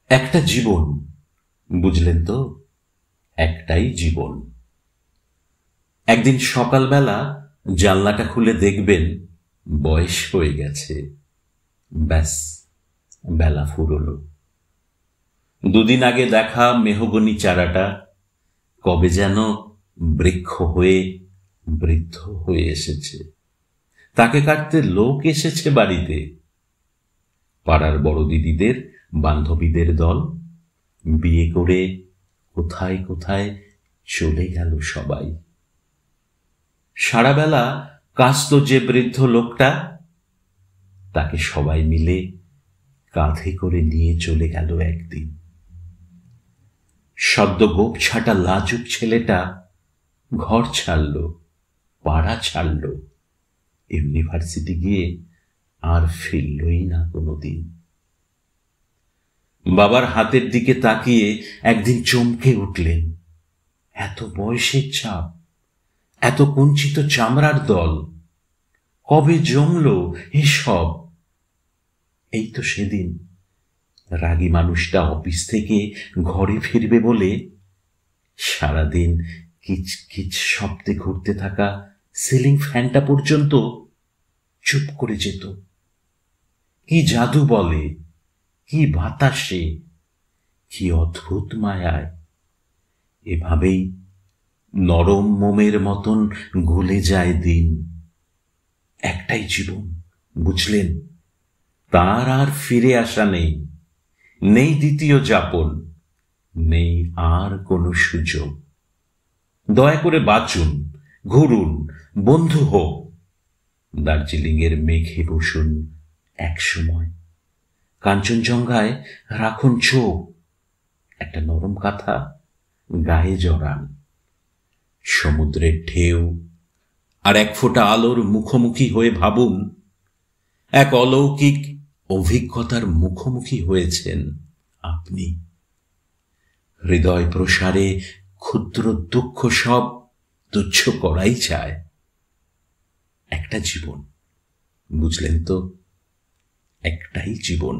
একটা জীবন, বুঝলেন তো? একটাই জীবন। একদিন সকালবেলা জানলাটা খুলে দেখবেন বয়স হয়ে গেছে। ব্যাস, বেলা ফুরোলো। দুদিন আগে দেখা মেহগনি চারাটা কবে যেন বৃক্ষ হয়ে বৃদ্ধ হয়ে এসেছে। তাকে কাটতে লোক এসেছে বাড়িতে। পাড়ার বড় দিদিদের বান্ধবীদের দল বিয়ে করে কোথায় কোথায় চলে গেল সবাই। সারাবেলা কাশতো যে বৃদ্ধ লোকটা, তাকে সবাই মিলে কাঁধে করে নিয়ে চলে গেল একদিন। সদ্য গোপ ছাটা লাজুক ছেলেটা ঘর ছাড়ল, পাড়া ছাড়ল, ইউনিভার্সিটি গিয়ে আর ফিরলই না কোনোদিন। বাবার হাতের দিকে তাকিয়ে একদিন চমকে উঠলেন। এত বয়সের ছাপ, এত কুঞ্চিত চামড়ার দল, কবে জমল এসব? এই তো সেদিন রাগী মানুষটা অফিস থেকে ঘরে ফিরবে বলে সারাদিন কিচ কিচ শব্দে ঘুরতে থাকা সিলিং ফ্যানটা পর্যন্ত চুপ করে যেত। কি জাদু বলে, কি বাতাসে, কি অদ্ভুত মায়ায় এভাবেই নরম মোমের মতন গলে যায় দিন। একটাই জীবন, বুঝলেন? তার আর ফিরে আসা নেই, নেই দ্বিতীয় যাপন, নেই আর কোনো সুযোগ। দয়া করে বাঁচুন, ঘুরুন, বন্ধু হোক। দার্জিলিংয়ের মেঘে বসুন এক সময়, কাঞ্চনজঙ্ঘায় রাখুন চোখ, একটা নরম কাঁথা গায়ে জড়ান। সমুদ্রের ঢেউ আর এক ফোঁটা আলোর মুখোমুখি হয়ে ভাবুন, এক অলৌকিক অভিজ্ঞতার মুখোমুখি হয়েছেন আপনি। হৃদয় প্রসারে ক্ষুদ্র দুঃখ সব তুচ্ছ করাই চায়। একটা জীবন, বুঝলেন তো? একটাই জীবন।